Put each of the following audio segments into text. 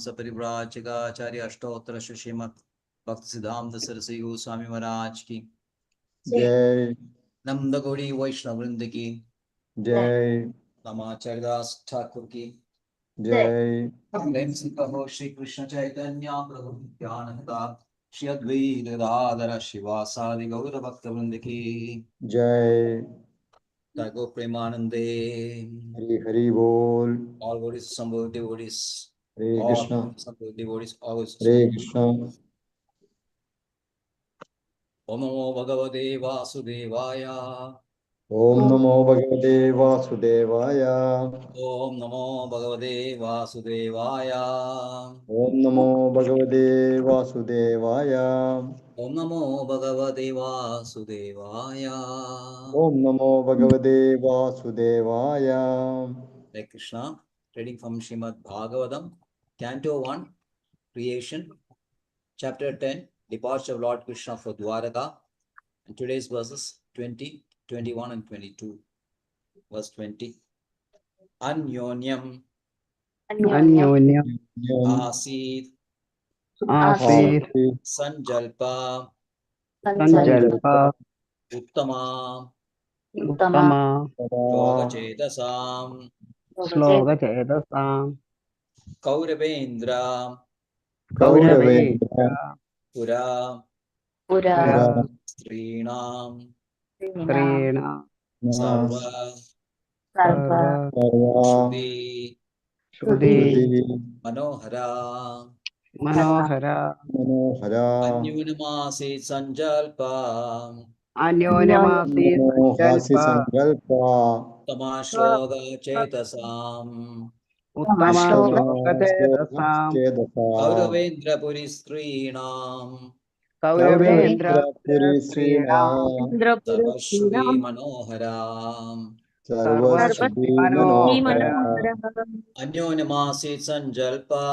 सपरिव्राजकाचार्य अष्टोत्तर श्रीमद् भक्ति सिद्धांत सरस्वती गोस्वामी महाराज की जय। नंद गौड़ी वैष्णव वृंद की जय। नमाचार्य दास ठाकुर की जय। प्रेम से कहो श्री कृष्ण चैतन्य प्रभु नित्यानंद श्री अद्वैत गदाधर शिवासादि गौर भक्त वृंद की जय। गो प्रेमानंदे हरि हरि बोल। all devotees, some devotees, हरे all Krishna. some devotees, always. हरे कृष्ण। ओम नमो भगवते वासुदेवाय। ओम नमो भगवते वासुदेवाय। ओम नमो भगवते वासुदेवाय। ओम नमो भगवते वासुदेवाय। ओम नमो भगवते वासुदेवाय। ओम नमो भगवते वासुदेवाय। Hare Krishna. Reading from Srimad Bhagavatam, Canto 1, Creation, Chapter 10, Departure of Lord Krishna for Dwaraka, and today's verses 20, 21, and 22. Verse 20. Anyonyam Anyonyam Asit Asit Sanjalpa Sanjalpa Uttama Uttama Shloka Chetasam Sloka Chetasam Kauravendra Kauravendra Pura Pura Strinam Strena Sarva Sarva Shruti Shruti Manohara Manohara Anyunamasi Sanjalpa Anyonyamasi मनोहासि Sanjalpa संकल्प Uttama Shloka Chetasam Uttama Sloka Chetasam Kauravendra Puri Strinam Kauravendra कौरवेन्द्रपुरी Strinam श्रीणाम Sarvashruti Manohara Sarvashruti सर्वश्रुति Manohara मनोहर Anyonamasi Sanjalpa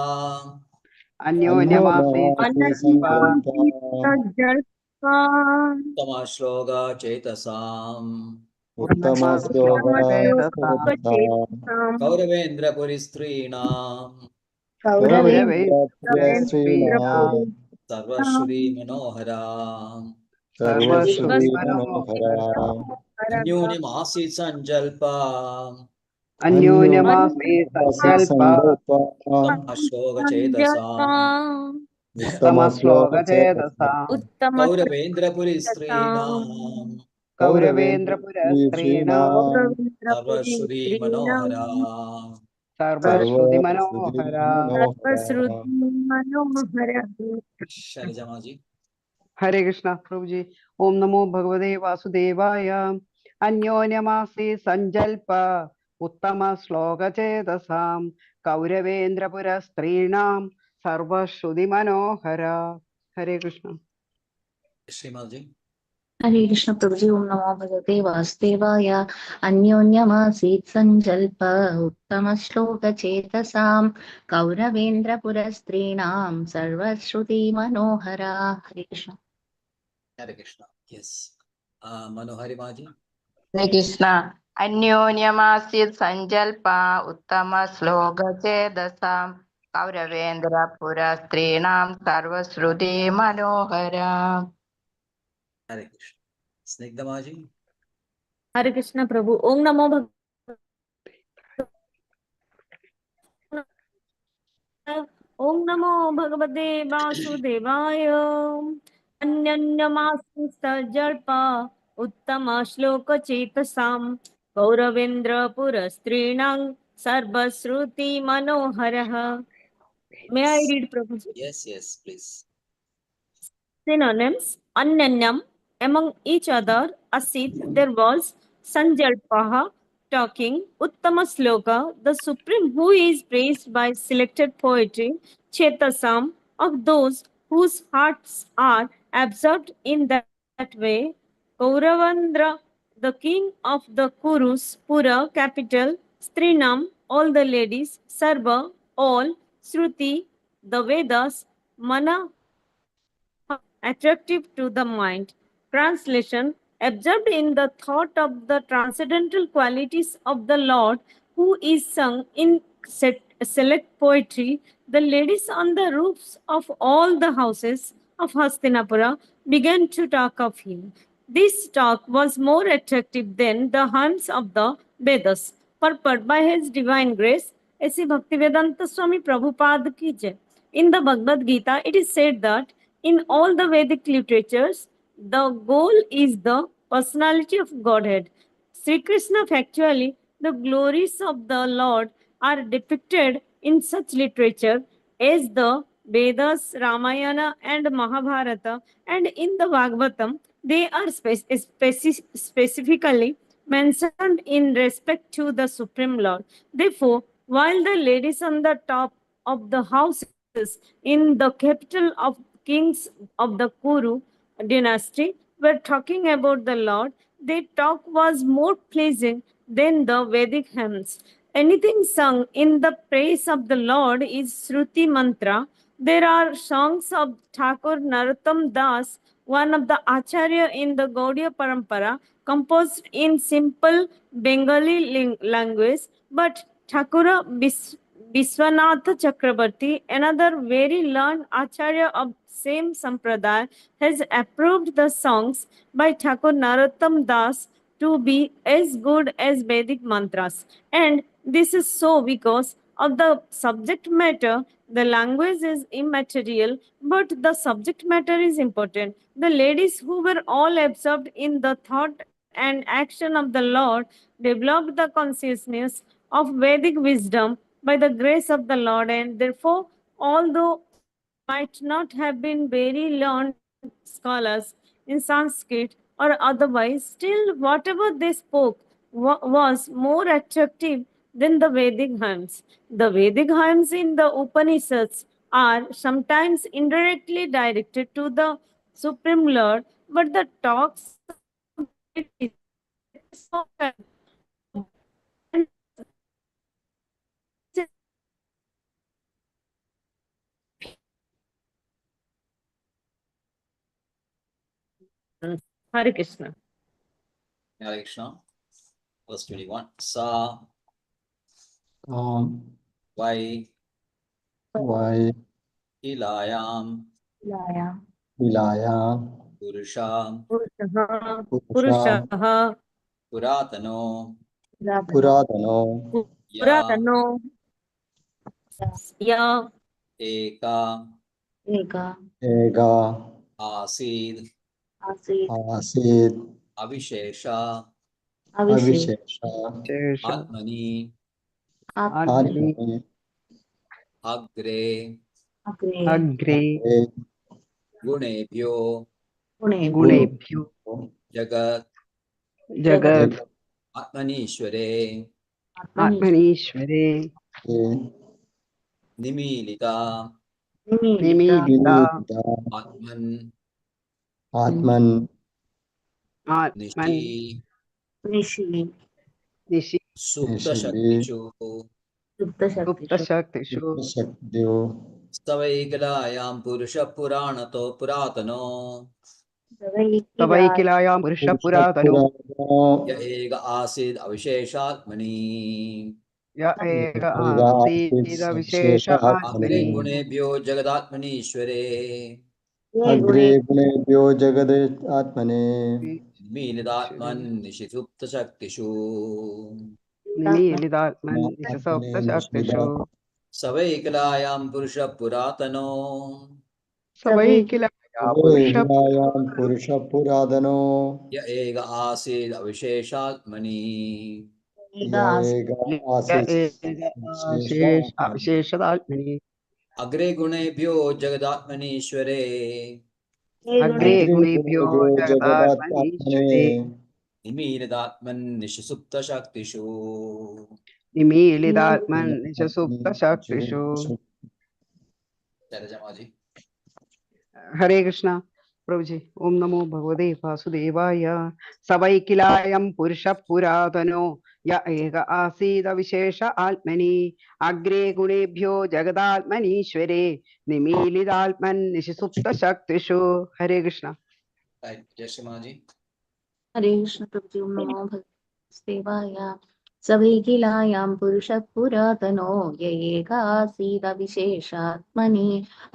Anyonyamasi अन्योन्यमासि Sanjalpa संकल्प Uttama Shloka Chetasam Uttama Sloka Chetasam Kauravendra Puri Strinam Kauravendra श्रीणाम Strinam Sarvashruti Manohara सर्वश्रुति Sarvashruti मनोहर Manohara Anyonamasi Sanjalpa Anyonyamasi अन्योन्यमासि Sanjalpa संकल्प Uttama Shloka Chetasam उत्तम Uttama श्लोक Sloka Chetasam Kauravendra Puri Strinam Kauravendra Purastrinam Sarvashruti Manohara Sarvashruti सर्वश्रुति Manohara Manohar Shailajamaji. Hare Krishna Prabhuji. Om Namo Bhagavate Vasudevaya. Anyonyamasi Sanjalpa Uttama Sloka Chetasam Kauravendra Purastrinam Sarvashruti Manohara. Hare Krishna. Srimadji. Hare Krishna Prabhuji. Om Namo Bhagavate Vasudevaya. Anyonyamasit Sanjalpa Uttama Shloka Chetasam Kauravendra Purastrinam Sarvashruti Manohara. Hare Krishna. Hare Krishna. Yes. Manohari Maji. Hare Krishna. Anyonyamasit Sanjalpa Uttama Sloka Chedasam Kauravendra Pura Strinam Sarvasruti Manohara. Hare Krishna. Snigdha Maji. Hare Krishna Prabhu. Om Namo Om Namo Bhagavate Vasudevaya. Anyanyamasi Sajalpa Uttama Shloka Chetasam Kauravendra Purastrinang Sarvasruti Manoharaha. May I read Prabhuji? Yes, yes, please. Synonyms: Anyanyam, among each other. Asit, there was. Sanjalpaha, talking. Uttama Sloka, the supreme who is praised by selected poetry. Chetasam, of those whose hearts are absorbed in that way. Kauravandra, the king of the Kurus. Pura, capital. Strinam, all the ladies. Sarva, all. Shruti, the Vedas. Mana, attractive to the mind. Translation: absorbed in the thought of the transcendental qualities of the Lord, who is sung in select poetry. the ladies on the roofs of all the houses of Hastinapura began to talk of him. This talk was more attractive than the hymns of the Vedas, purported by His Divine Grace, A.C. Bhaktivedanta Swami Prabhupada ki jai. In the Bhagavad Gita, it is said that in all the Vedic literatures, the goal is the personality of Godhead. Sri Krishna factually, the glories of the Lord are depicted in such literature as the Vedas, Ramayana, and Mahabharata, and in the Bhagavatam, they are specifically mentioned in respect to the Supreme Lord. Therefore, while the ladies on the top of the houses in the capital of kings of the Kuru dynasty were talking about the Lord, their talk was more pleasing than the Vedic hymns. Anything sung in the praise of the Lord is Shruti Mantra. There are songs of Thakur Narottam Das, one of the Acharya in the Gaudiya Parampara, composed in simple Bengali language, but Thakura Viswanatha Chakrabarti, another very learned Acharya of same Sampradaya, has approved the songs by Thakur Narottam Das to be as good as Vedic mantras. And this is so because of the subject matter. The language is immaterial, but the subject matter is important. The ladies who were all absorbed in the thought and action of the Lord developed the consciousness of Vedic wisdom by the grace of the Lord, and therefore, although they might not have been very learned scholars in Sanskrit or otherwise, still, whatever they spoke was more attractive than the Vedic hymns. The Vedic hymns in the Upanishads are sometimes indirectly directed to the Supreme Lord, but the talks of the ladies were so and Hare Krishna. Hare Krishna. Verse 21. Sa Vai Ilayam Purusha Purushaha Puratano Ya Puratano Ya Eka Ega Asid Asid Avishesha Avishesha Shesha Atmani Admini Agre Agre Gunebhyo Gunebhyo Jagat Jagat Atmanishware Atmanishware Nimilita Nimilita Atman Atman Nishi Nishi Nishi Supta Nishili Shaktishu Gupta Shaktishu Shaktiyo Savaigalayam Purusha Puranato Puratano Savaikilayam Purusha Puratano Ya Ega Asid Avisheshatmani Ya Eka Ega Asida Vishesha Agre Atmani Gunebhyo Jagadatmanishware Agre Gunebhyo Jagade Atmane Milidatman Nishisupta Shaktishu Nimilidatman Nishasopta Atmane Nishida Shaktishu Savaigalayam Purusha Puratano Savaikilaya Purusha Agayam Purusha Puradano Ya Ega Asid Avisheshatmani Yaega Ya Asis Eka Shesha Sheshadatmani Agre Gunebhyo Jagadatmanishware Agre Agre Gunebhyo Gunebhyo Jagadat Jagadatmanishware Atmane Nimilidatman Nishisupta Shaktishu Nimilidatman Nishasupta Shaktishu. Sarajamaji. Hare Krishna. Prabhuji, Om Namo Bhagavate Vasudevaya. Savaikilayam Purusha Puratano Ya Ega Asida Vishesha Atmani Agre Gunebhyo Jagadatmanishware Nimilidalman Nishisupta Shaktishu. Hare Krishna. Right, Yashamaji. Hare Krishna Prabhuji, Om Namo Bhagavate Vasudevaya. स वै किलायां पुरुषः पुरातनो य एक आसीदविशेषात्मनि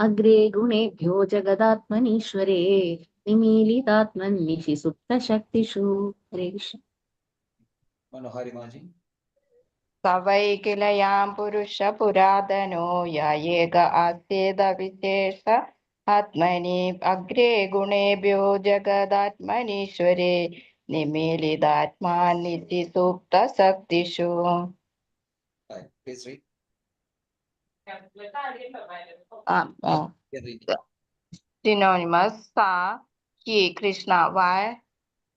अग्रे गुणेभ्यो जगदात्मनीश्वरे निमीलितात्मन्निशि सुप्तशक्तिषु। हरे Krishna. Manohari Maji. स वै किल यां पुरुष पुरातनो य एक आसीद विशेष आत्मनि अग्रे गुणेभ्यो जगदात्मनीश्वरे निमीलितात्मानिति सुप्तशक्तिषु। Right. Please read. Yeah, read. Synonymous Sa, he, Krishna. Why?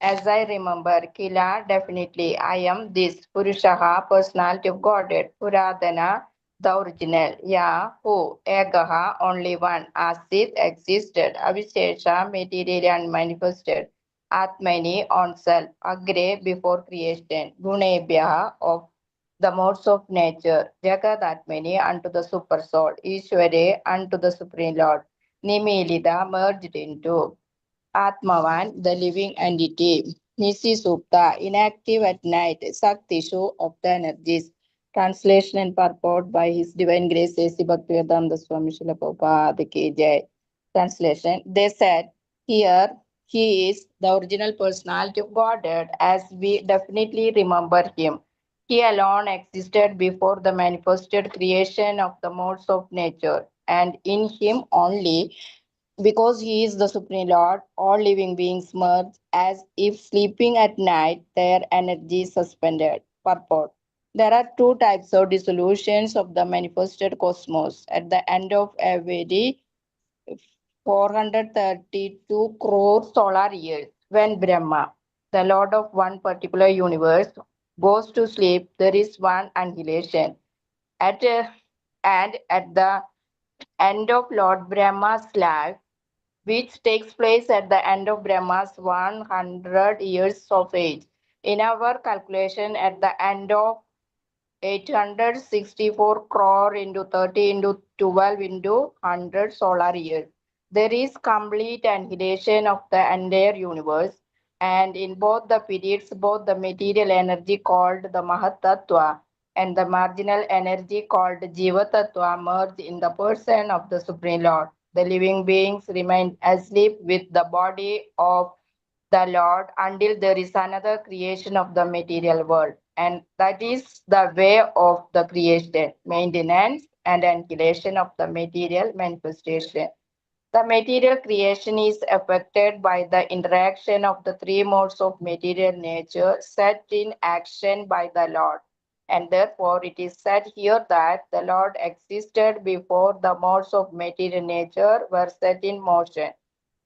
As I remember, Kila, definitely, I am this, Purushaha, personality of Godhead, Puradana, the original, Ya, who, Egaha, only one, Asit, existed, Avishesha, material and manifested, Atmani, on self, Agre, before creation, Gunebhyaha, of the modes of nature, Jagat Atmani, unto the super soul, Ishware, unto the supreme Lord, Nimilida, merged into, Atmavan, the living entity. Nisi Supta, inactive at night. Saktishu, of the energies. Translation and purport by His Divine Grace A.C. Bhaktivedanta Swami Srila Prabhupada Ki Jai. Translation. They said, here he is the original personality of Godhead as we definitely remember him. He alone existed before the manifested creation of the modes of nature, and in him only, because he is the Supreme Lord, all living beings merge as if sleeping at night, their energy is suspended. Purport. There are two types of dissolutions of the manifested cosmos. At the end of every 432 crore solar years, when Brahma, the Lord of one particular universe, goes to sleep, there is one annihilation. And at the end of Lord Brahma's life, which takes place at the end of Brahma's 100 years of age. In our calculation, at the end of 864 crore into 30 into 12 into 100 solar years, there is complete annihilation of the entire universe. And in both the periods, both the material energy called the Mahatattva and the marginal energy called Jiva Tattva merge in the person of the Supreme Lord. The living beings remain asleep with the body of the Lord until there is another creation of the material world. And that is the way of the creation, maintenance, and annihilation of the material manifestation. The material creation is affected by the interaction of the three modes of material nature set in action by the Lord. And therefore, it is said here that the Lord existed before the modes of material nature were set in motion.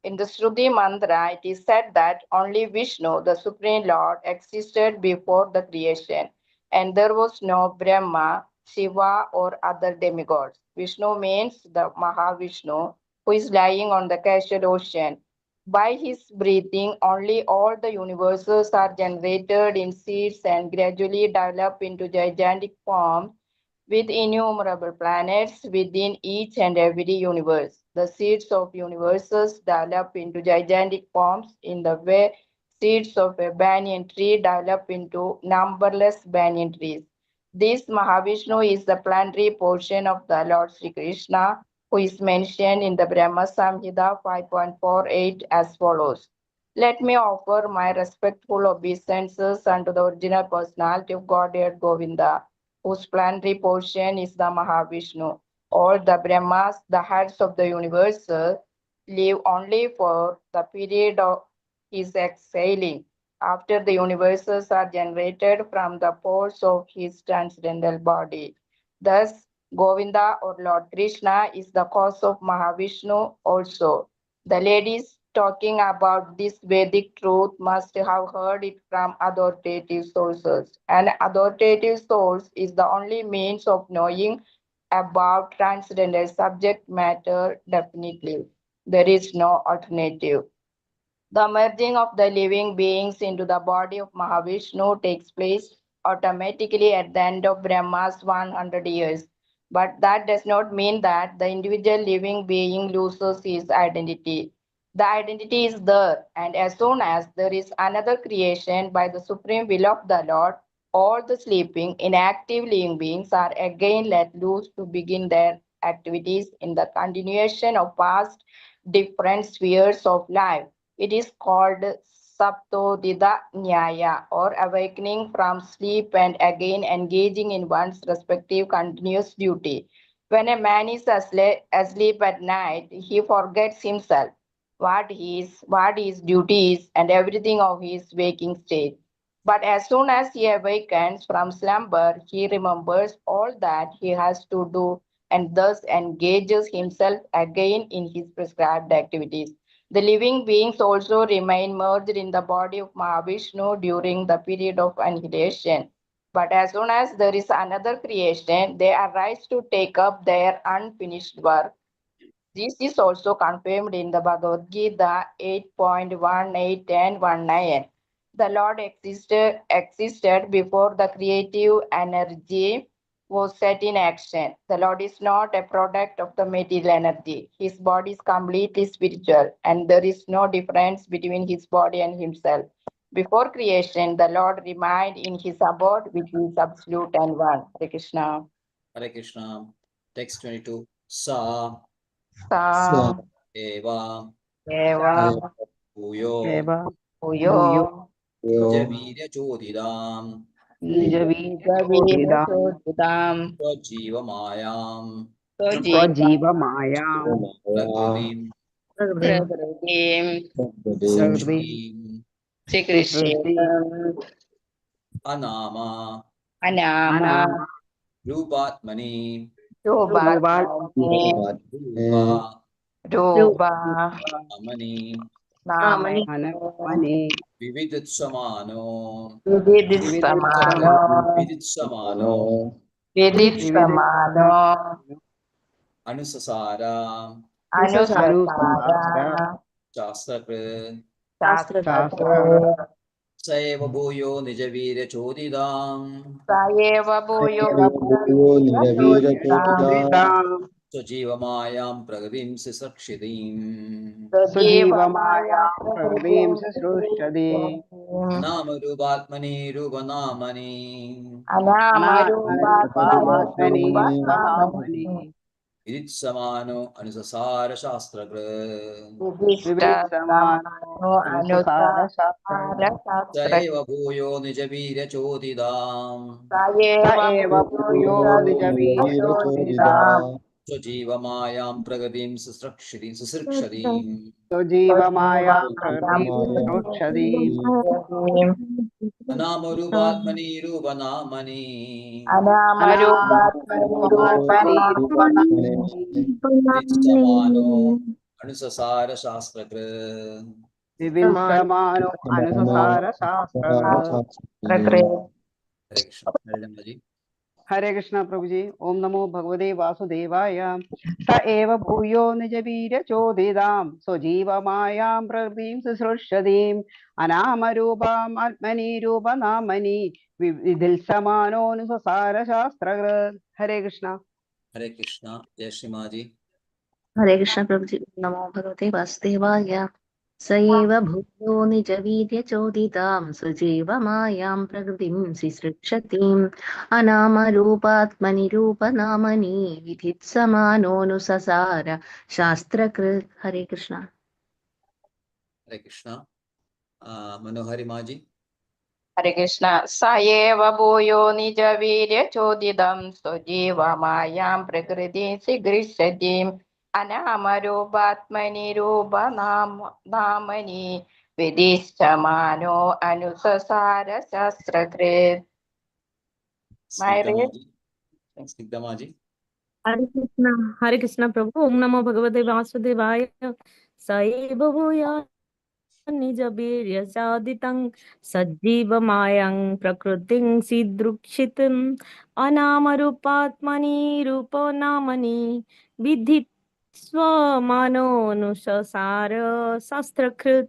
In the Shruti mantra, it is said that only Vishnu, the Supreme Lord, existed before the creation, and there was no Brahma, Shiva, or other demigods. Vishnu means the Mahavishnu, who is lying on the casual ocean. By his breathing, only all the universes are generated in seeds and gradually develop into gigantic forms with innumerable planets within each and every universe. The seeds of universes develop into gigantic forms in the way seeds of a banyan tree develop into numberless banyan trees. This Mahavishnu is the planetary portion of the Lord Sri Krishna, who is mentioned in the Brahma Samhita 5.48 as follows. Let me offer my respectful obeisances unto the original personality of Godhead Govinda, whose planetary portion is the Mahavishnu. All the Brahmas, the heads of the universe, live only for the period of his exhaling, after the universes are generated from the pores of his transcendental body. Thus, Govinda or Lord Krishna is the cause of Mahavishnu also. The ladies talking about this Vedic truth must have heard it from authoritative sources. An authoritative source is the only means of knowing about transcendental subject matter definitely. There is no alternative. The merging of the living beings into the body of Mahavishnu takes place automatically at the end of Brahma's 100 years. But that does not mean that the individual living being loses his identity. The identity is there, and as soon as there is another creation by the supreme will of the Lord, All the sleeping, inactive living beings are again let loose to begin their activities in the continuation of past different spheres of life. It is called Saptodida Nyaya, or awakening from sleep and again engaging in one's respective continuous duty. When a man is asleep at night, he forgets himself, what his duty is, and everything of his waking state. But as soon as he awakens from slumber, he remembers all that he has to do and thus engages himself again in his prescribed activities. The living beings also remain merged in the body of Mahavishnu during the period of annihilation. But as soon as there is another creation, they arise to take up their unfinished work. This is also confirmed in the Bhagavad Gita 8.18.20-19. The Lord existed before the creative energy was set in action. The Lord is not a product of the material energy. His body is completely spiritual, and there is no difference between his body and himself. Before creation, the Lord remained in his abode, which is absolute and one. Hare Krishna. Hare Krishna. Text 22. Sa Sa eva eva bhuyo Eva Uyo Javirya chodidam Nijavira Swajiva mayam Swajivamayam Prakritim Pragrutim Sikshim Sikrishitam Anama Anama Rupatmani Rubatmani Rupa Rupa Amani Namani Anamani Vividitsamano Viditsamano Viditsamano Anusasara Anusasara Shastakrit Shastra Saeva bhuyo Nijavirya chodidam Sayeva Bhuyo Nijavira Chodidam Swajiva mayam Pragatim Sisakshitim Sujivamayam Pragritim Sisrushadi Anama Rupatmani Rupanamani Anamarupamatmani Rupanamani Viditsamano Anusasara Shastrakrit Vividsamano Anusasara Shastra Saeva bhuyo Nijavirya chodidam Sa eva bhuyo nijavira chodidam Swajiva mayam Pragatim Sisakshitim Sujivamayam Pragritim Sisrushadi Anama Rupatmani Rupanamani Anamarupamatmani Rupanamani Viditsamano Anusasara Shastrakrit Vividsamano Anusasara Shastra Hare Krishna. Narayanji. Hare Krishna Prabhuji. Om Namo Bhagavate Vasudevaya. Sa eva bhuyo nijavirya chodidam sojiva mayam pragritim sisrushyadim anamarupam atmani rupanamani vidil samano nusasara shastra. Hare Krishna. Hare Krishna. Jai Shri Maji. Hare Krishna Prabhuji. Namo Bhagavate Vasudevaya. स एव भूयो निजवीर्यचोदितां सुजीवमायां प्रकृतिं सिसृक्षतीम् अनामरूपात्मनि रूपनामनि विधित्समानोऽनुससार शास्त्रकृत्. हरे Krishna. Hare Krishna. Manohari Maji. Hare Krishna. Sayeva Bhuyo Nijavirya Chodidam Sojiva Mayam Prakriti Sigrishadim Anamarubatmani Rupa Namani Vidishamano Anusasara Shastrakrit. Snigdha Maji. Snigdha Maji. Hare Krishna Prabhu. Om Namo Bhagavate Vasudevaya. Saiva bhuya Nijavirya Saditam Sajiva Mayang Prakritim Sidrukshitam Anamarupatmani Rupanamani Vidhit Swamano Nusasara Sastrakrit.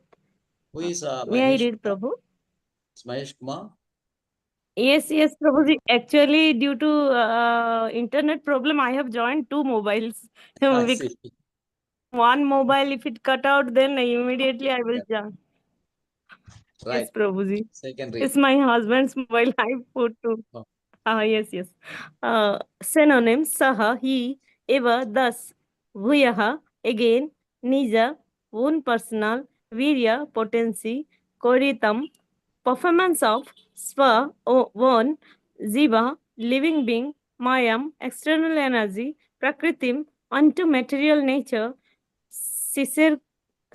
Who is May I Mahesh? read, Prabhu? Mahesh Kumar? Yes, Prabhuji. Actually, due to internet problem, I have joined two mobiles. I With see. one mobile, if it cut out, then immediately I will join. Right. Yes, Prabhuji. Second read. It's my husband's mobile I put to. Oh. Yes, yes. Synonyms: saha, he, eva, thus, bhuyaha, again, nija, own personal, virya, potency, koritam, performance of, swa, one, ziva, living being, mayam, external energy, prakritim, unto material nature, sisir,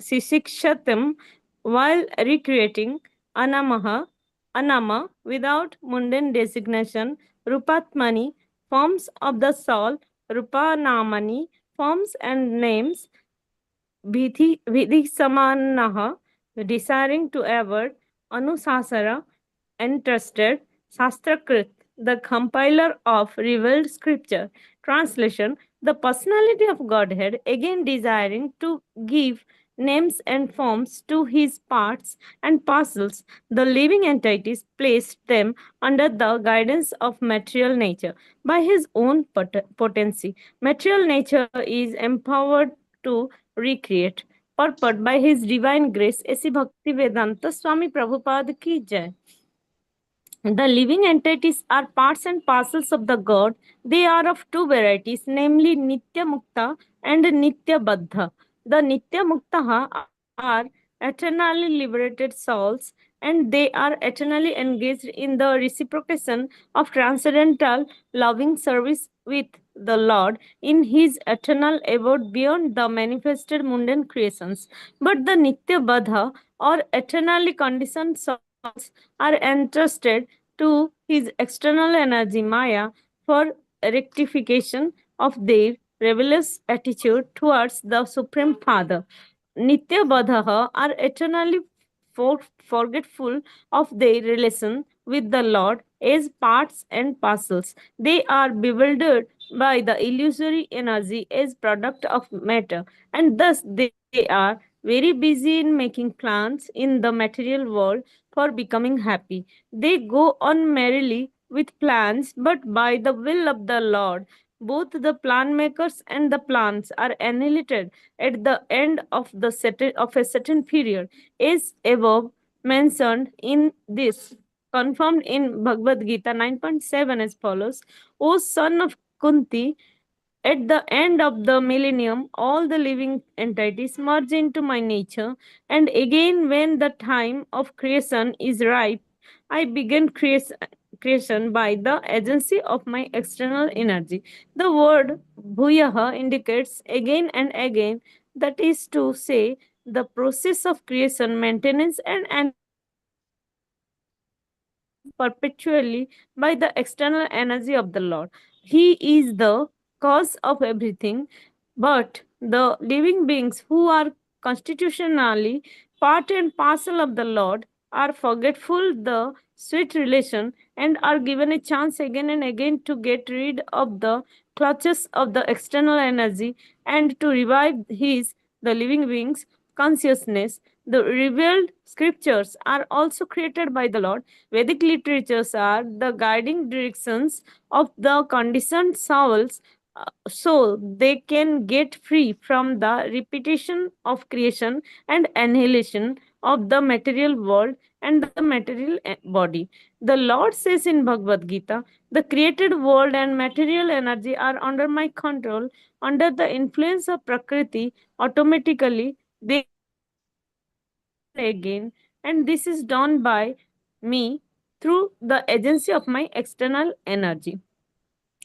sisikshatam, while recreating, anamaha, anama, without mundane designation, rupatmani, forms of the soul, rupanamani, forms and names, vidhi samanaha, desiring to avoid, anusasara, entrusted, Shastrakrit, the compiler of revealed scripture. Translation: the personality of Godhead, again desiring to give names and forms to his parts and parcels, the living entities placed them under the guidance of material nature. By his own potency, material nature is empowered to recreate. Purport by his divine grace, ऐसी भक्ति वेदांत स्वामी प्रभुपाद की जय. The living entities are parts and parcels of the God. They are of two varieties, namely Nitya Mukta and Nitya Baddha. The Nitya Mukta are eternally liberated souls, and they are eternally engaged in the reciprocation of transcendental loving service with the Lord in his eternal abode beyond the manifested mundane creations. But the Nitya Baddha, or eternally conditioned souls, are entrusted to his external energy Maya for rectification of their rebellious attitude towards the Supreme Father. Nitya Badhaha are eternally forgetful of their relation with the Lord as parts and parcels. They are bewildered by the illusory energy as product of matter, and thus they are very busy in making plans in the material world for becoming happy. They go on merrily with plans, but by the will of the Lord, both the plan makers and the plans are annihilated at the end of a certain period, is above mentioned in this, confirmed in Bhagavad Gita 9.7 as follows: O son of Kunti, at the end of the millennium, all the living entities merge into my nature, and again, when the time of creation is ripe, I begin creation by the agency of my external energy. The word bhuyaha indicates again and again, that is to say, the process of creation, maintenance, and annihilation is performed perpetually by the external energy of the Lord. He is the cause of everything, but the living beings who are constitutionally part and parcel of the Lord are forgetful the sweet relation and are given a chance again and again to get rid of the clutches of the external energy and to revive his, the living beings, consciousness. The revealed scriptures are also created by the Lord. Vedic literatures are the guiding directions of the conditioned souls, so they can get free from the repetition of creation and annihilation of the material world and the material body. The Lord says in Bhagavad Gita, the created world and material energy are under my control. Under the influence of Prakriti, automatically they create again and again, and this is done by me through the agency of my external energy.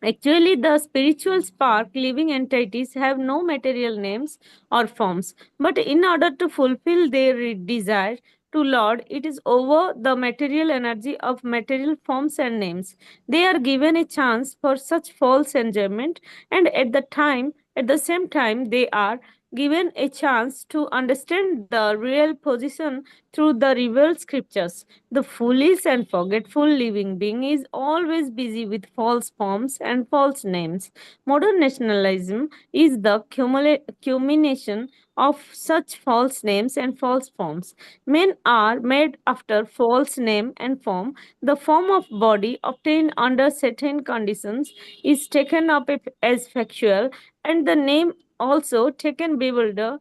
Actually, the spiritual spark living entities have no material names or forms, but in order to fulfill their desire to Lord, it is over the material energy of material forms and names. They are given a chance for such false enjoyment, and at the same time, they are given a chance to understand the real position through the revealed scriptures. The foolish and forgetful living being is always busy with false forms and false names. Modern nationalism is the culmination of such false names and false forms. Men are made after false name and form. The form of body obtained under certain conditions is taken up as factual, and the name also taken bewilder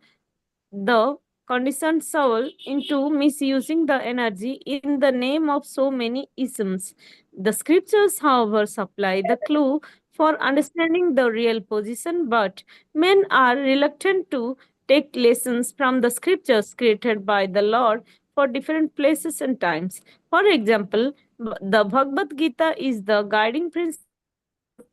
the conditioned soul into misusing the energy in the name of so many isms. The scriptures, however, supply the clue for understanding the real position, but men are reluctant to take lessons from the scriptures created by the Lord for different places and times. For example, the Bhagavad Gita is the guiding principle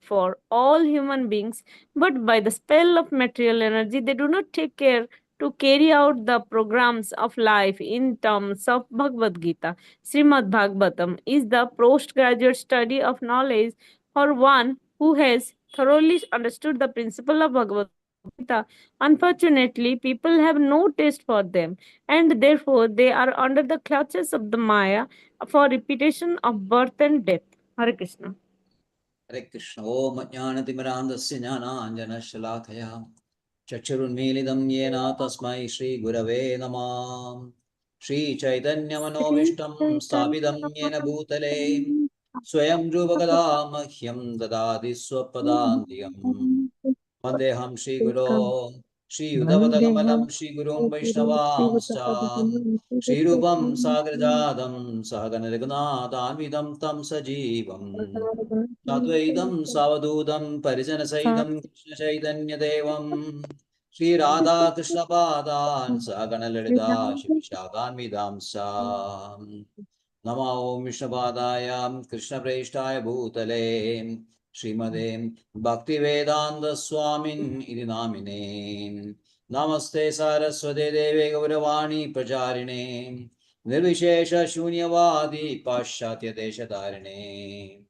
for all human beings, but by the spell of material energy, they do not take care to carry out the programs of life in terms of Bhagavad Gita. Srimad Bhagavatam is the postgraduate study of knowledge for one who has thoroughly understood the principle of Bhagavad Gita. Unfortunately, people have no taste for them, and therefore they are under the clutches of the Maya for repetition of birth and death. Hare Krishna. Hare Krishna. Om Jnanatimirandasya Jnananjana Chakshurunmilidam yena tasmai Shri Gurave Namah. Shri Chaitanya Manobishtam Sthapitam yena Bhutale Swayam Rupakada Mahyam Dadadi Swapadandiyam Vandeham Shri Guru Shri Udavadagamalam Shri Gurum Vaishnavamscha Shri Rupam Sagrajadam Sahagana Raghunathanvidam Tam Sajivam Sadvaidam Savadudam Parijana Saidam Krishna Chaitanya Devam Shri Radha Krishna Padan Sagana Lalita Shivishadhan Vidamsa Nama Om Vishnu Padaya Krishna Preshtaya Bhutale Srimade Bhakti Vedanta Swamin Iti Namine Namaste Saraswate Deve Gauravani Pracharine Nirvishesha Shunyavadi Paschatya Deshatarine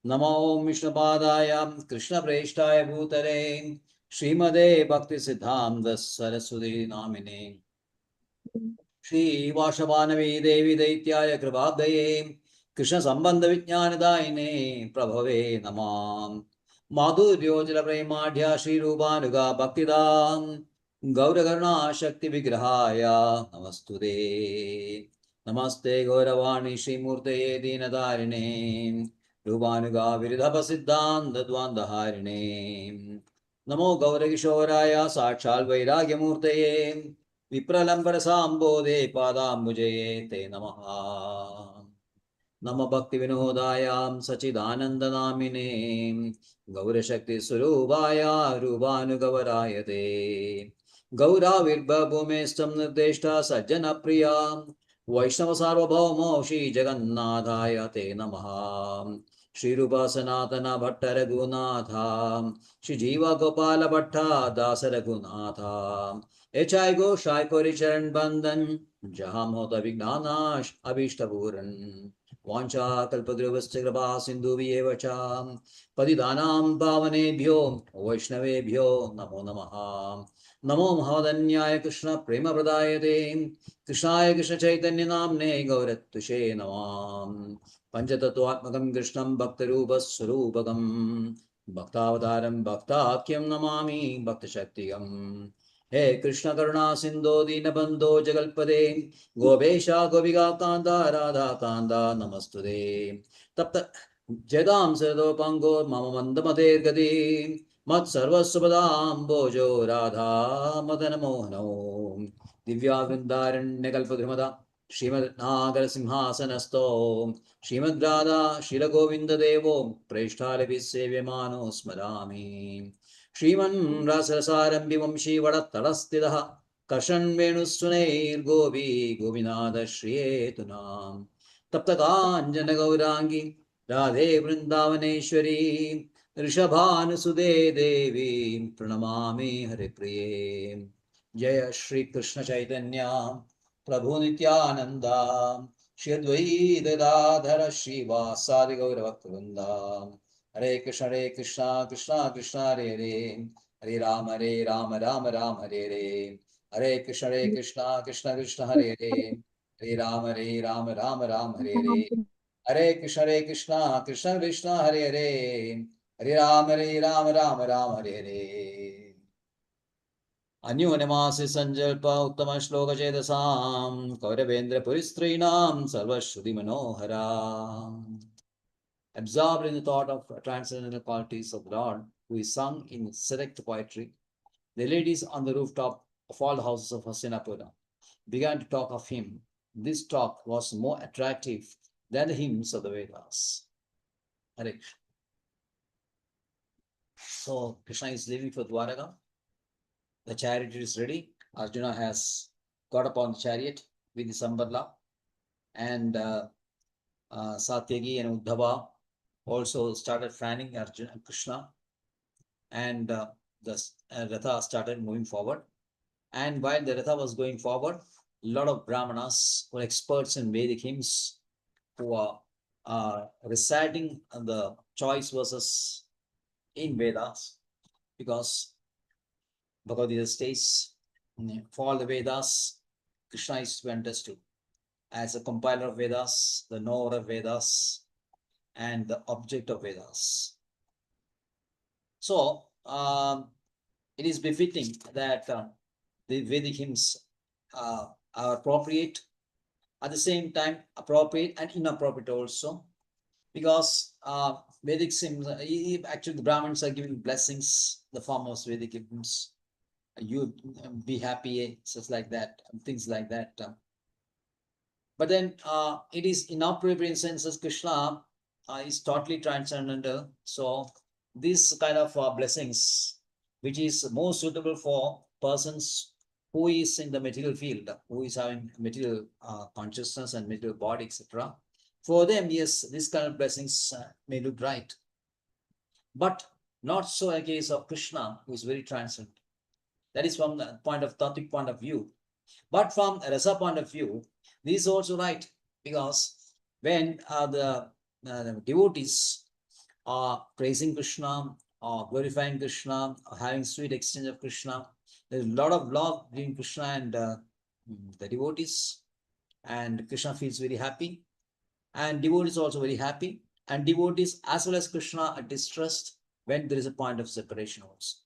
Namo Vishnupadaya Krishna Preshthaya Bhutale Srimade Bhakti Siddhanta Saraswati Namine Shri Vashavanavi Devi Daityaya Kripabdaye Krishna Sambandha Vijnanadayine Prabhave Namam Madhuryo Premadhya Shri Rupanuga Bhaktidam Gaurakarna Shakti Vigrahaya Namastude Namaste Gauravani Shri Murtaye Dinadarine Rupanuga Viridhapa Siddhanta Dvandaharine Namo Gaurakishoraya Sakshal Vairagyamurtaye Vipralambara Sambodhe Padambujeye Te Namaha Nama Bhakti Vinodayam Sachidananda Namine Gaura Shakti Surubhaya Rubanugavarayate Gaura Virbha Bhumestam Nirdeshta Sajjana Priya Vaishnava Sarvabhauma Shri Jagannadhaya Te Namaha Shri Rupa Sanatana Bhatta Raghunatha Shri Jiva Gopala Bhatta Dasa Raghunatha H.I. Shai Kori Charan Bandhan Jaham Hota Vignanash Abhishtapuran Vancha Kalpadruvascha Kripa Sindhuvyeva cha Patidanam Pavanebhyo Vaishnavebhyo Namo Namaha Namo Mahadanyaya Krishna Prema Pradayate Krishnaya Krishna Chaitanya Namne Gauratushe Namam Panchatattvatmakam Krishnam Bhaktarupa Swarupakam Bhaktavataram Bhaktakyam Namami Bhaktashaktyam He Krishna Karuna Sindho Dinabandho Jagalpade Gopesha Gopiga Kanda Radha Kanda Namastude Tapta Jagam Sardopango Mama Mandamate Gadi Mat Sarvasubadam Bojo Radha Madana Mohano Divya Vrindaran Negalpadrimada Srimad Nagar Simhasanasto Srimad Radha Shila Govinda Devo Preshtalevi Sevyamano Smarami Shriman Rasarasarambi Vamshi Vadattarasthidah Kashan Venusunair Govi Govinada Shriyetunam Taptakanjana Gaurangi Radhe Vrindavaneshwari Rishabhanusude Devi Pranamami Hare Priye Jaya Shri Krishna Chaitanya Prabhu Nityananda Shri Advaita Gadadhara Srivasadi Gauravakta Hare Krishna Krishna Krishna Hare Hare Hare Rama Rama Hare Hare Hare Krishna Krishna Krishna Hare Hare Hare Rama Rama Hare Hare Hare Krishna Krishna Krishna Hare Hare Hare Rama Rama Hare Hare Anyonamasi Sanjalpa Uttama Shloka Chedasam Kauravendra Puristrinam Sarvashruti Manohara. Absorbed in the thought of transcendental qualities of the Lord, who is sung in select poetry, the ladies on the rooftop of all the houses of Hastinapura began to talk of him, this talk was more attractive than the hymns of the Vedas. Hare Krishna. So Krishna is leaving for Dwaraka. The chariot is ready. Arjuna has got upon the chariot with his umbrella, and Satyaki and Uddhava also started fanning Arjuna and Krishna, and the Ratha started moving forward. And while the Ratha was going forward, a lot of Brahmanas were experts in Vedic hymns who are reciting the choice verses in Vedas, because Bhagavad Gita states, for all the Vedas, Krishna is to be understood as a compiler of Vedas, the knower of Vedas, and the object of Vedas. So, it is befitting that the Vedic hymns are appropriate, at the same time appropriate and inappropriate also, because Vedic hymns, actually the Brahmins are giving blessings, the form of Vedic hymns. You be happy, such like that, things like that. But then it is inappropriate in sense as Krishna is totally transcendental. So these kind of blessings, which is more suitable for persons who is in the material field, who is having material consciousness and material body, etc. For them, yes, these kind of blessings may look right. But not so a case of Krishna, who is very transcendent. That is from the point of Tattvic point of view. But from a Rasa point of view, this is also right, because when the devotees are praising Krishna, or glorifying Krishna, or having sweet exchange of Krishna, there is a lot of love between Krishna and the devotees, and Krishna feels very happy, and devotees are also very happy, and devotees as well as Krishna are distressed when there is a point of separation also.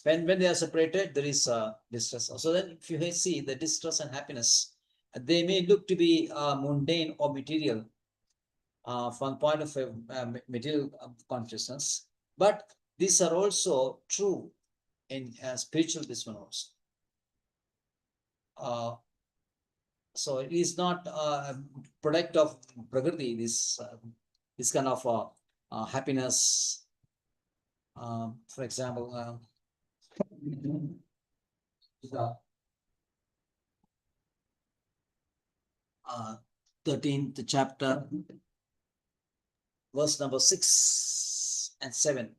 When they are separated, there is distress. So then if you see the distress and happiness, they may look to be mundane or material from the point of material consciousness, but these are also true in spiritual this one also. So it is not a product of Prakriti, this kind of happiness. For example, 13th chapter, verse number 6 and 7.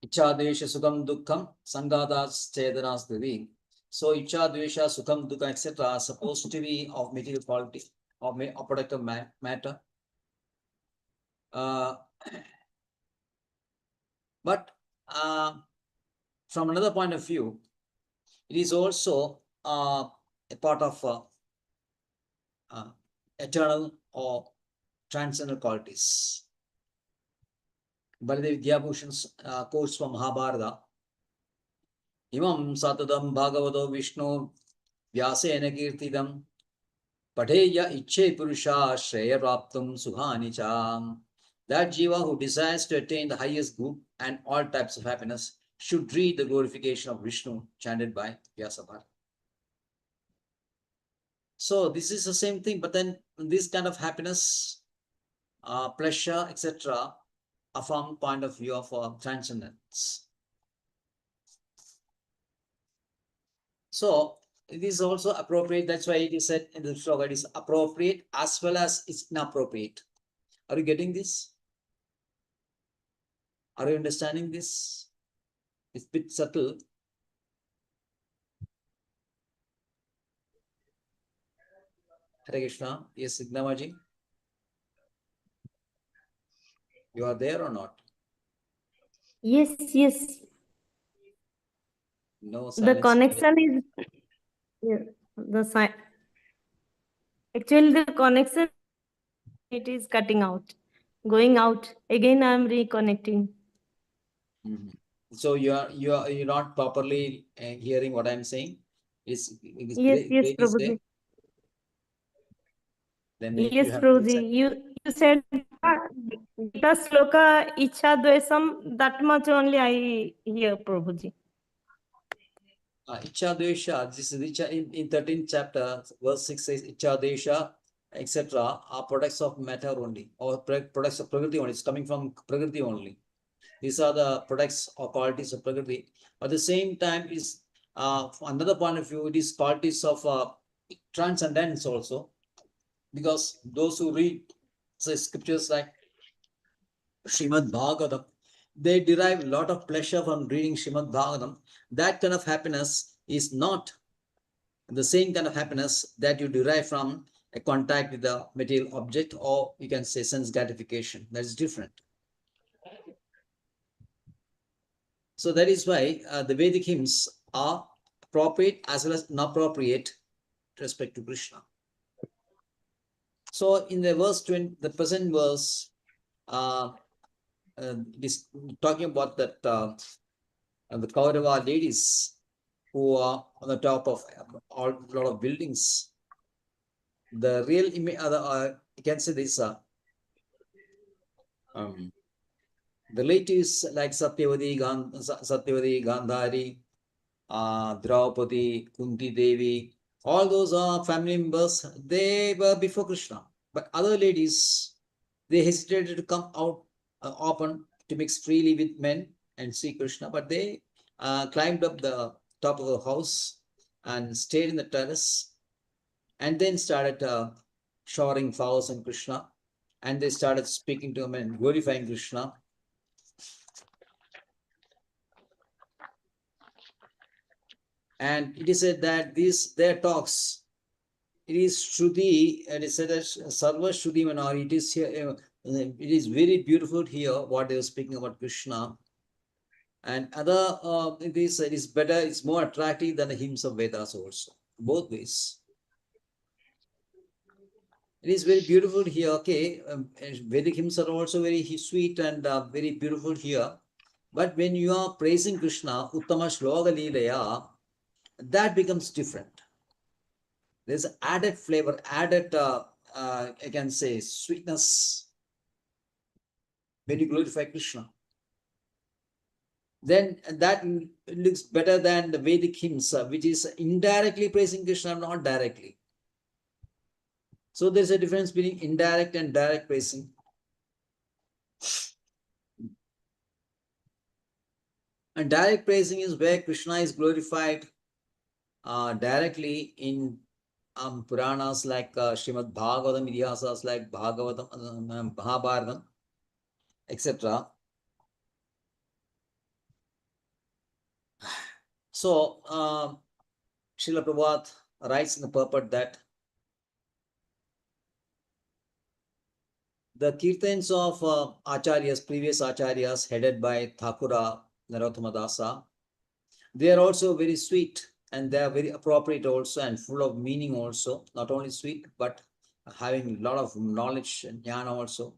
Icha dvesha sukham dukkham sangadas chedanas devi. So icha dvesha sukham dukkha etc. are supposed to be of material quality, of product of matter. But from another point of view, it is also a part of eternal or transcendental qualities. Baladev Vidyabhushan's quotes from Mahabharata. Imam satadam bhagavato Vishnu vyasena kirtidam padheya ichche purusha shreya raptum suhani cham. That jiva who desires to attain the highest good and all types of happiness should read the glorification of Vishnu chanted by Vyasabharata. So this is the same thing, but then this kind of happiness, pleasure, etc., are from point of view of transcendence. So it is also appropriate. That's why it is said in the sloka, it is appropriate as well as it's inappropriate. Are you getting this? Are you understanding this? It's a bit subtle. Hare Krishna. Yes, Signamaji. You are there or not? Yes, yes. No The silence. connection is actually the connection, it is cutting out, going out. Again, I am reconnecting. So you're not properly hearing what I'm saying. Is Yes, yes, Prabhuji. Then Yes, you have Prabhuji. You said Gita Sloka Icha Dvesam, that much only I hear, Prabhuji. Icha Dvesha, this is Icha in 13th chapter, verse 6 says Icha Dvesha, etc. are products of matter only, or products of Prakriti only. It's coming from Prakriti only. These are the products or qualities of Prakriti. At the same time, is from another point of view, it is qualities of transcendence also, because those who read say scriptures like Srimad Bhagavatam, they derive a lot of pleasure from reading Srimad Bhagavatam. That kind of happiness is not the same kind of happiness that you derive from a contact with the material object, or you can say sense gratification. That is different. So that is why the Vedic hymns are appropriate as well as inappropriate with respect to Krishna. So in the verse 20, the present verse, it is talking about that the Kaurava ladies who are on the top of a lot of buildings. The real image, you can say this, relatives like Satyavati, Gandhari, Draupadi, Kunti Devi, all those are family members. They were before Krishna. But other ladies, they hesitated to come out open to mix freely with men and see Krishna. But they climbed up the top of the house and stayed in the terrace, and then started showering flowers on Krishna. And they started speaking to him and glorifying Krishna. And it is said that their talks, it is Shruti, and it is said that Sarva Shruti Manari, it is here, it is very beautiful here what they were speaking about Krishna. And other, it is better, it's more attractive than the hymns of Vedas also, both ways. It is very beautiful here, okay. Vedic hymns are also very sweet and very beautiful here. But when you are praising Krishna, Uttama Shloka Leelaya, that becomes different. There's added flavor, added, I can say, sweetness when you glorify Krishna. Then that looks better than the Vedic hymns, which is indirectly praising Krishna, not directly. So there's a difference between indirect and direct praising. And direct praising is where Krishna is glorified directly in Puranas like Srimad Bhagavatam, Idihasas like Bhagavatam, Mahabharatam, etc. So, Srila Prabhupada writes in the purport that the kirtans of acharyas, previous acharyas headed by Thakura Narottama Dasa, they are also very sweet, and they are very appropriate also and full of meaning also, not only sweet, but having a lot of knowledge and jnana also.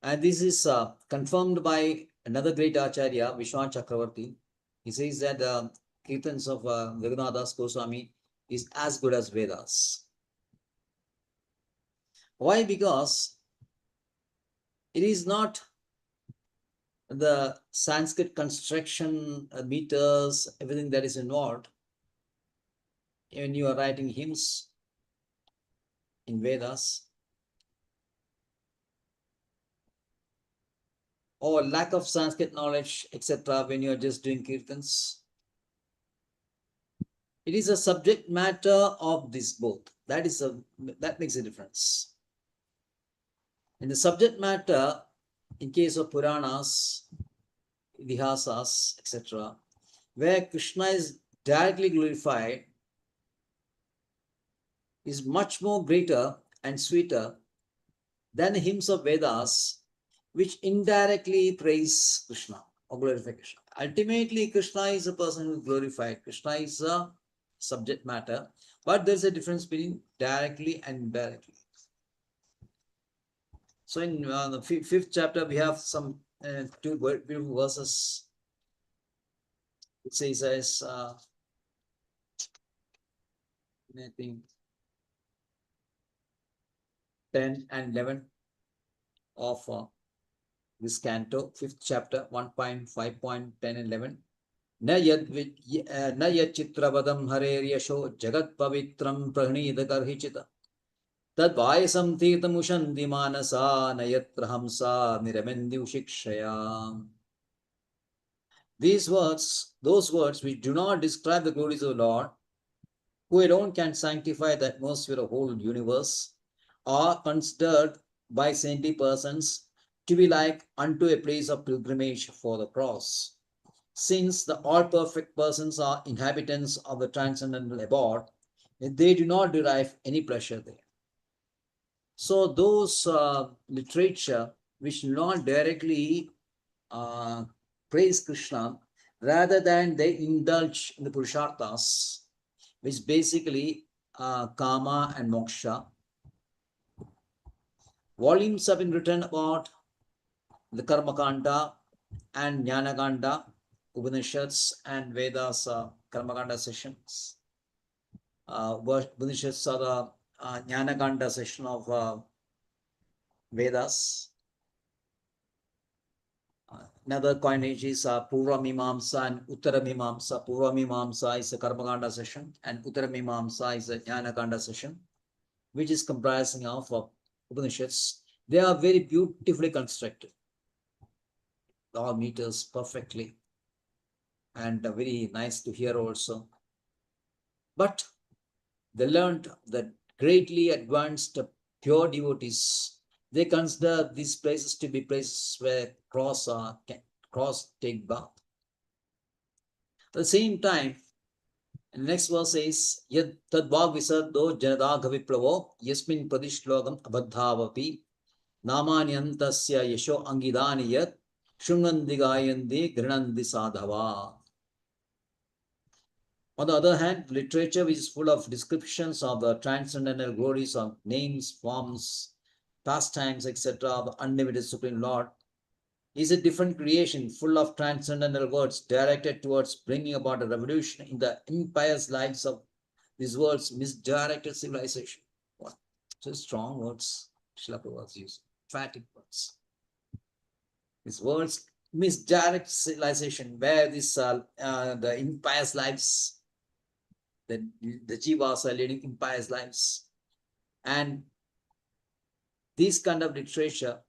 And this is confirmed by another great acharya, Vishwan Chakravarti. He says that the kirtans of Raghunathas Goswami is as good as Vedas. Why? Because it is not the Sanskrit construction, meters, everything that is involved when you are writing hymns in Vedas, or lack of Sanskrit knowledge, etc., when you are just doing kirtans. It is a subject matter of this both. That makes a difference. In the subject matter, in case of Puranas, Idihasas, etc., where Krishna is directly glorified, is much more greater and sweeter than the hymns of Vedas, which indirectly praise Krishna or glorify Krishna. Ultimately, Krishna is a person who is glorified. Krishna is a subject matter, but there's a difference between directly and indirectly. So in the fifth chapter, we have some two beautiful verses. It says as I think 10 and 11 of this canto, 5th chapter, 1.5.10 and 11. न यत् चित्रपदं हरेर्यशो जगत्पवित्रं प्रणीत कर्हिचित् तद्वायसं तीर्थमुशन्ति मानसा न यत्र हंसा निरमेन्दु शिक्षया. These words, those words which do not describe the glories of the Lord, who alone can sanctify the atmosphere of the whole universe, are considered by saintly persons to be like unto a place of pilgrimage for the cross. Since the all-perfect persons are inhabitants of the transcendental abode, they do not derive any pleasure there. So those literature which do not directly praise Krishna, rather than they indulge in the Purusharthas, which basically Kama and Moksha. Volumes have been written about the Karma Kanda and Jnana Kanda, Upanishads and Vedas Karma Kanda sessions. Upanishads are the Jnana Kanda session of Vedas. Another coinage is Purva Mimamsa and Uttara Mimamsa. Purva Mimamsa is a Karma Kanda session and Uttara Mimamsa is a Jnana Kanda session, which is comprising of Upanishads. They are very beautifully constructed. All meters perfectly and very nice to hear also. But they learned that greatly advanced pure devotees, they consider these places to be places where cross take bath. At the same time, the next verse says, Yad tadvag visardo janadagha viplavo yasmin pradishlogam abadhavapi namanyantasya yasho angidani yat shunandi gayandi grinandi sadhava. On the other hand, literature which is full of descriptions of the transcendental glories of names, forms, pastimes, etc. of the unlimited Supreme Lord is a different creation full of transcendental words directed towards bringing about a revolution in the impious lives of these words, misdirected civilization. What? So strong words Srila Prabhupada used, emphatic words. These words misdirect civilization, where this the impious lives, the jivas are leading impious lives. And this kind of literature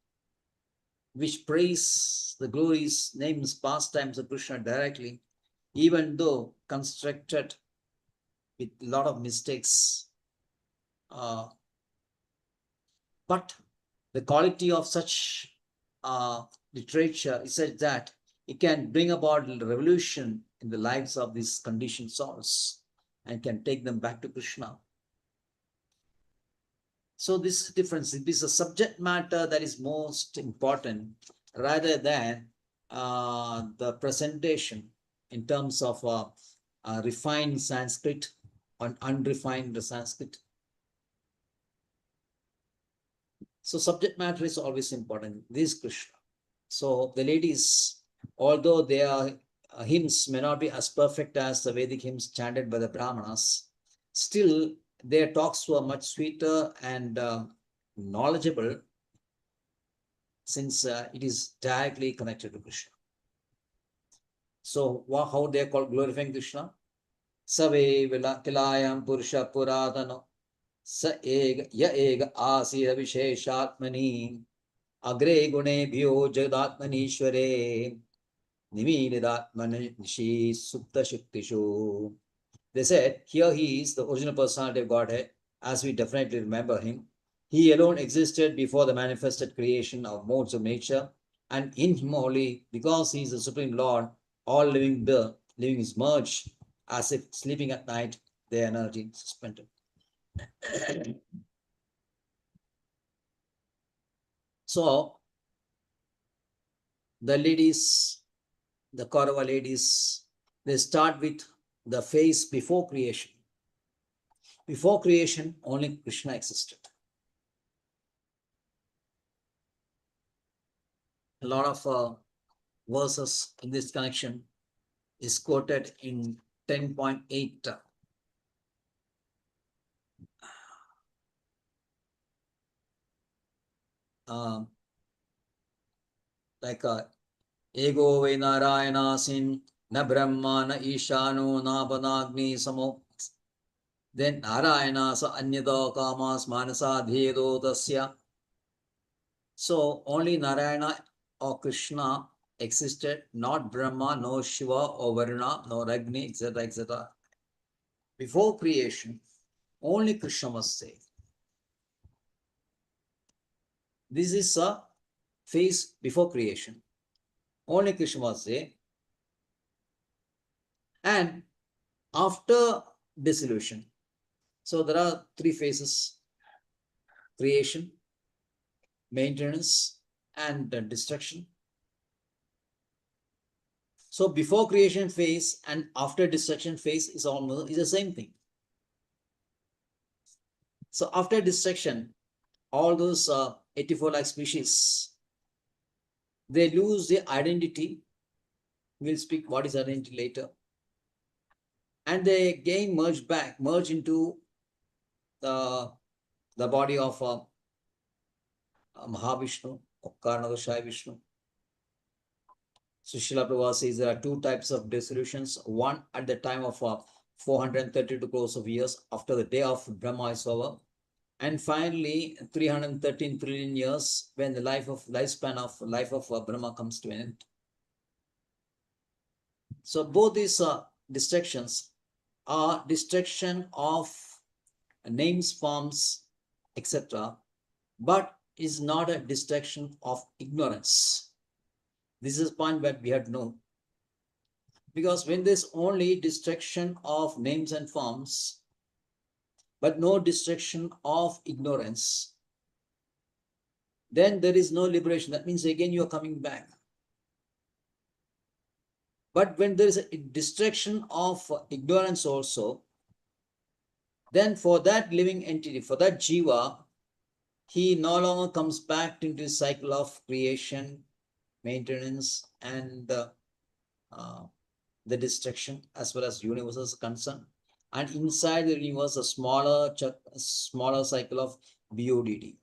which praise the glories, names, pastimes of Krishna directly, even though constructed with a lot of mistakes, but the quality of such literature is such that it can bring about a revolution in the lives of these conditioned souls and can take them back to Krishna. So this is the difference. It is a subject matter that is most important rather than the presentation in terms of refined Sanskrit or unrefined Sanskrit. So subject matter is always important. This is Krishna. So the ladies, although their hymns may not be as perfect as the Vedic hymns chanted by the Brahmanas, still their talks were much sweeter and knowledgeable, since it is directly connected to Krishna. So how they are called glorifying Krishna? Save kilayam purusha puratano sa ega ya ega asira visheshatmani agre gune bhyo jagatmanishware nimidatmani nishi supta shuktishu. They said, here he is, the original personality of Godhead, as we definitely remember him. He alone existed before the manifested creation of modes of nature, and in him only, because he is the Supreme Lord, all living is merged, as if sleeping at night, their energy suspended. So, the ladies, the Kaurava ladies, they start with the phase before creation. Before creation, only Krishna existed. A lot of verses in this connection is quoted in 10.8. like ego ve narayana sin na brahma na ishano na panagni samo. Then narayana sa anyada kamas manasa dhedo tasya. So only Narayana or Krishna existed, not Brahma, no Shiva or Varuna, no Ragni, etc., etc. Before creation, only Krishna was there. This is a phase before creation. Only Krishna was there. And after dissolution, so there are three phases: creation, maintenance, and destruction. So before creation phase and after destruction phase is almost the same thing. So after destruction, all those 84 lakh species, they lose their identity. We'll speak what is identity later. And they again merge into the body of Mahavishnu, Karnadashaya Vishnu. Srila Prabhupada says there are two types of dissolutions. One at the time of 432 crores of years after the day of Brahma is over. And finally, 313 trillion years when the lifespan of life of Brahma comes to an end. So both these distractions are destruction of names, forms, etc., but is not a destruction of ignorance. This is a point that we have to know. Because when there's only destruction of names and forms, but no destruction of ignorance, then there is no liberation. That means again you are coming back. But when there is a destruction of ignorance also, then for that living entity, for that jiva, he no longer comes back into the cycle of creation, maintenance, and the destruction as well as universe is concerned. And inside the universe, a smaller cycle of BODD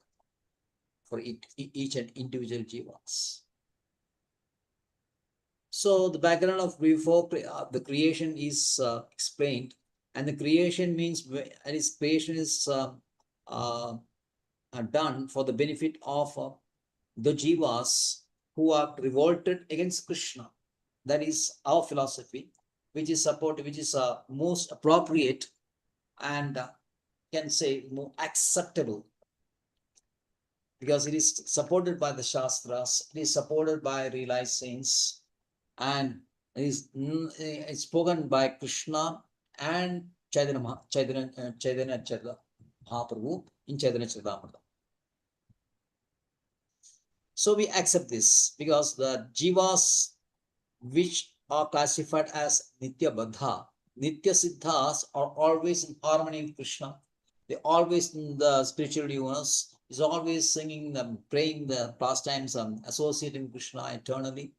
for each and individual jivas. So the background of before the creation is explained, and the creation means creation is done for the benefit of the jivas who are revolted against Krishna. That is our philosophy, which is most appropriate and can say more acceptable, because it is supported by the Shastras, it is supported by realized saints, and it is it's spoken by Krishna and Chaitanya Mahaprabhu in Chaitanya Charitamrita. So we accept this because the jivas which are classified as Nitya Baddha, Nitya Siddhas are always in harmony with Krishna. They always in the spiritual universe, is always singing, praying the pastimes, associating Krishna eternally.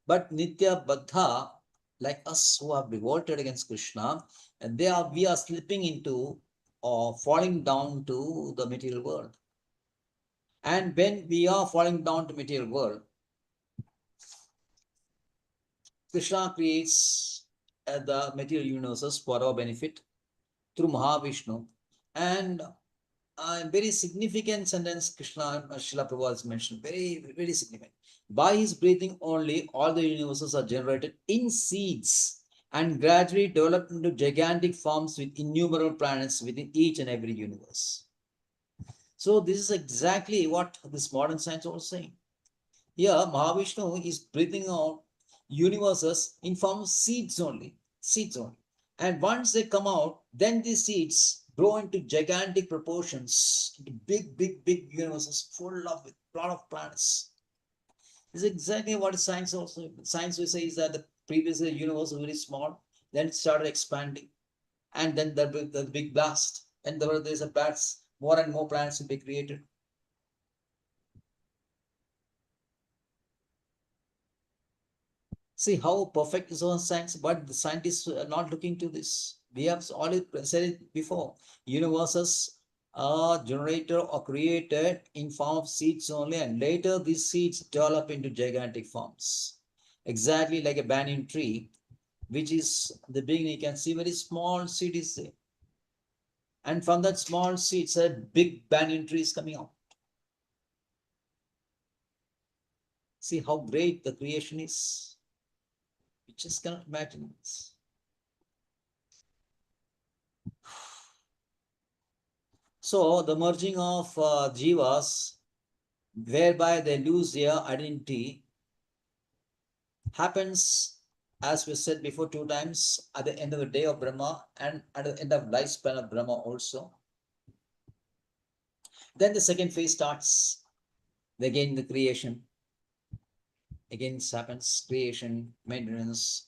But Nitya Baddha, like us who are revolted against Krishna, and we are slipping into or falling down to the material world. And when we are falling down to material world, Krishna creates the material universes for our benefit through Mahavishnu. And a very significant sentence Krishna, Srila Prabhupada has mentioned, very, very significant. By his breathing only, all the universes are generated in seeds and gradually developed into gigantic forms with innumerable planets within each and every universe. So this is exactly what this modern science was saying. Here, Mahavishnu is breathing out universes in form of seeds only. And once they come out, then these seeds grow into gigantic proportions, into big universes full of a lot of planets. This is exactly what science will say is that the previous universe was very small, then it started expanding, and then the big blast, and there's a planets, more and more planets will be created. See how perfect is our science, but the scientists are not looking to this. We have already said it before. Universes are generated or created in form of seeds only, and later these seeds develop into gigantic forms. Exactly like a banyan tree, which is the beginning, you can see very small seed is there. And from that small seeds, a big banyan tree is coming out. See how great the creation is. You just cannot imagine this. So the merging of jivas, whereby they lose their identity, happens, as we said before 2 times, at the end of the day of Brahma and at the end of lifespan of Brahma also. Then the second phase starts. Again the creation. Again it happens, creation, maintenance.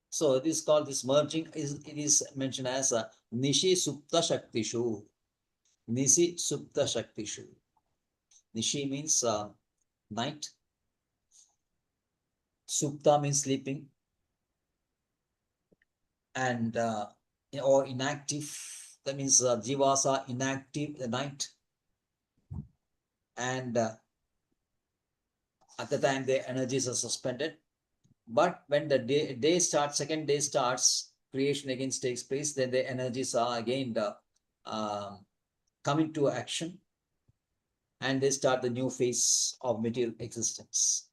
So it is called, this merging it is mentioned as a Nishi Supta Shaktishu. Nishi Supta Shaktishu. Nishi means night. Supta means sleeping. And or inactive. That means jivas are inactive at night. And at the time their energies are suspended. But when the day starts, second day starts, creation again takes place, then the energies are again coming to action, and they start the new phase of material existence.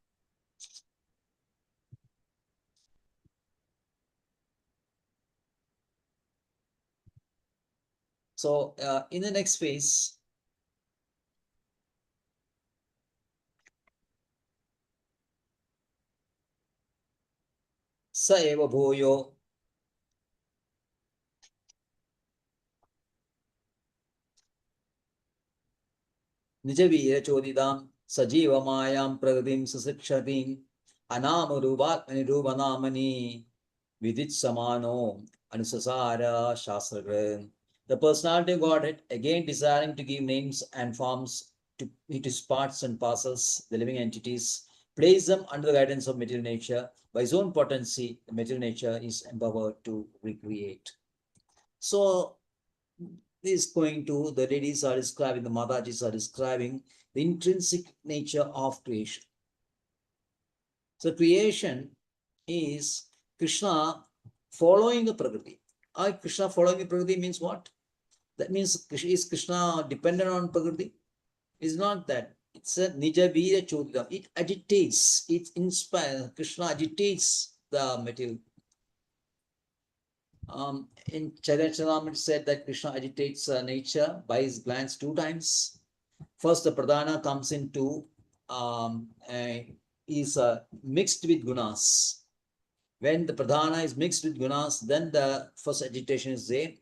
So in the next phase, sa eva bhuyo Nijavira chodidam sajivamayam pragadim susikshatim anamaruvatmani rupanamani vidit samano anusasara shastragram. The personality of Godhead, again desiring to give names and forms to his parts and parcels, the living entities, place them under the guidance of material nature. By his own potency, the material nature is empowered to recreate. So is going to, the ladies are describing, the Maharajas are describing the intrinsic nature of creation. So creation is Krishna following the Prakriti. Krishna following the Prakriti means what? That means is Krishna dependent on Prakriti? It's not that. It's a Nija Vira Chodidam. It agitates, it inspires. Krishna agitates the material. In Chaitanya it said that Krishna agitates nature by his glance 2 times. First, the pradhana comes into, is mixed with gunas. When the pradhana is mixed with gunas, then the first agitation is there.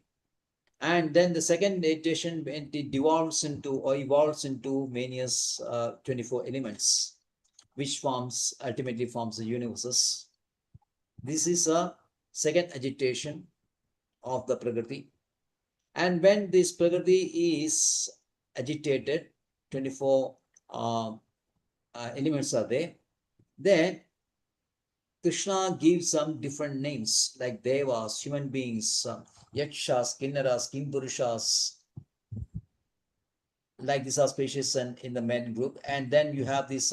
And then the second agitation, it devolves into or evolves into manias 24 elements, which ultimately forms the universes. This is a second agitation of the Prakriti. And when this Prakriti is agitated, 24 elements are there, then Krishna gives some different names like Devas, human beings, Yakshas, Kinnaras, Kimpurushas, like these are species in the men group. And then you have these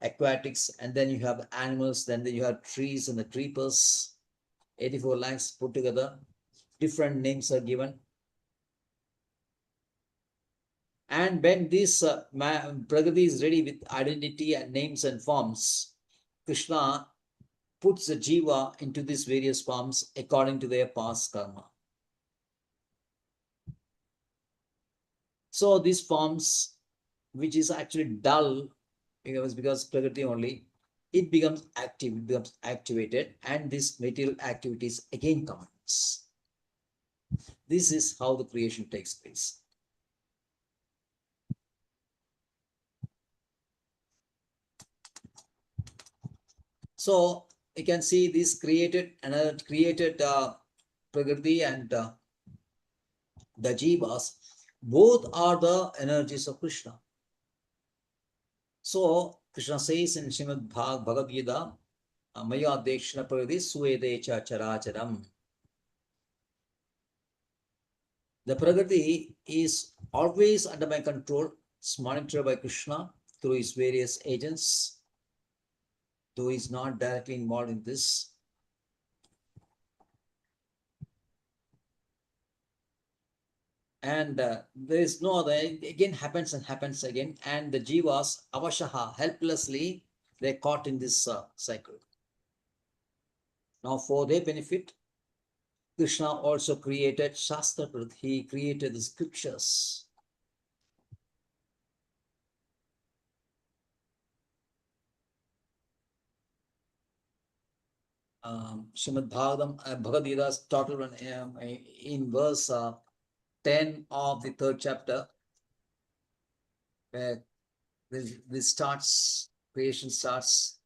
aquatics, and then you have animals, then you have trees and the creepers, 84 lakhs put together. Different names are given. And when this Prakriti is ready with identity and names and forms, Krishna puts the jiva into these various forms according to their past karma. So these forms, which is actually dull, because Prakriti only, it becomes active, it becomes activated, and this material activities again commence. This is how the creation takes place. So you can see this created Prakriti and the jivas, both are the energies of Krishna. So Krishna says in Srimad Bhagavad Gita, Maya Dekshana Prakriti Suedecha Characharam. The Prakriti is always under my control. It's monitored by Krishna through his various agents, though he's not directly involved in this. And there is no other, again happens and happens again, and the jivas avashaha, helplessly, they're caught in this cycle. Now for their benefit, Krishna also created Shastra, he created the scriptures. Srimad Bhagavatam, Bhagavad Gita's total one, in verse 10 of the 3rd chapter, where this starts, creation starts,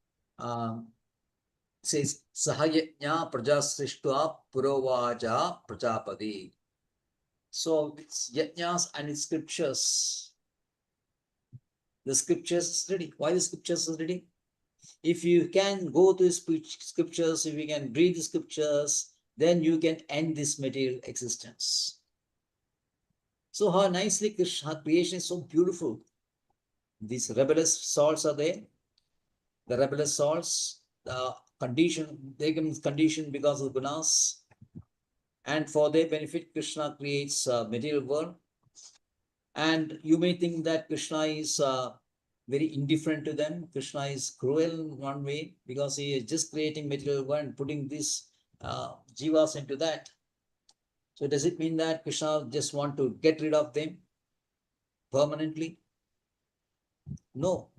says Sahayajna Praja Srishtva Purovaja Prajapati. So it's yajnas and its scriptures. The scriptures is ready. Why the scriptures is ready? If you can go to scriptures, if you can read the scriptures, then you can end this material existence. So how nicely Krishna creation is so beautiful. These rebellious souls are there. The rebellious souls, the condition, they become conditioned because of gunas. And for their benefit, Krishna creates a material world. And you may think that Krishna is very indifferent to them. Krishna is cruel in one way because he is just creating material world and putting these jivas into that. So does it mean that Krishna just want to get rid of them permanently? No,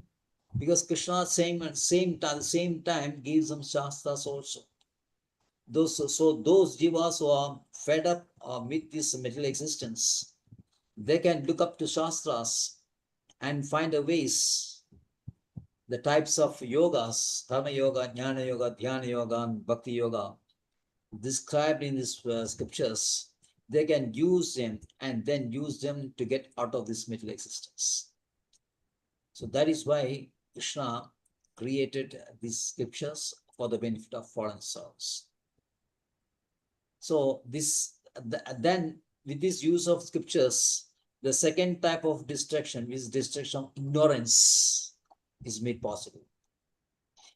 because Krishna at the same time gives them shastras also. Those jivas who are fed up with this material existence, they can look up to shastras and find a ways, the types of yogas, karma yoga, jnana yoga, dhyana yoga, and bhakti yoga, described in these scriptures. They can use them and then use them to get out of this material existence. So that is why Krishna created these scriptures for the benefit of fallen souls. So then with this use of scriptures, the second type of destruction is destruction of ignorance is made possible.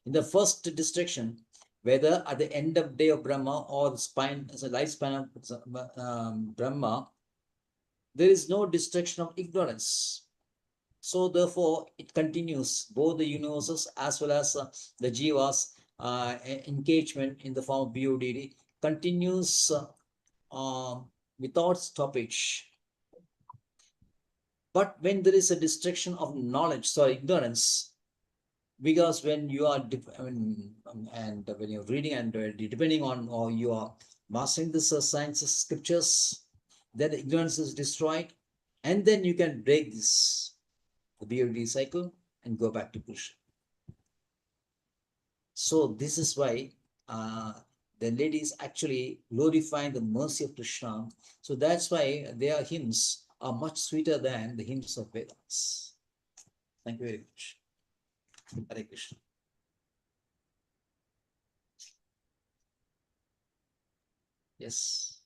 In the first destruction, whether at the end of day of Brahma or the lifespan of Brahma, there is no destruction of ignorance. So therefore, it continues, both the universes as well as the jivas engagement in the form of BODD continues without stoppage. But when there is a destruction of knowledge, ignorance, because when you are when you're reading and depending on, or you are mastering the sciences, scriptures, then the ignorance is destroyed, and then you can break this, the BOD cycle, and go back to Krishna. So this is why the ladies actually glorifying the mercy of Krishna. So that's why their hymns are much sweeter than the hymns of Vedas. Thank you very much. Hare Krishna. Yes.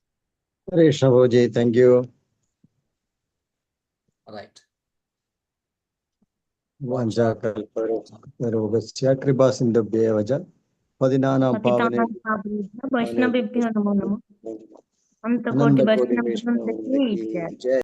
Hare Shavoji, thank you. All right. Vanjakalparogasya kripa sindhubhyevaja padinanam pavane वैष्णवेभ्यो नमो नमः। Ananda Koti वैष्णव Vaishnava Vrinda ki jai.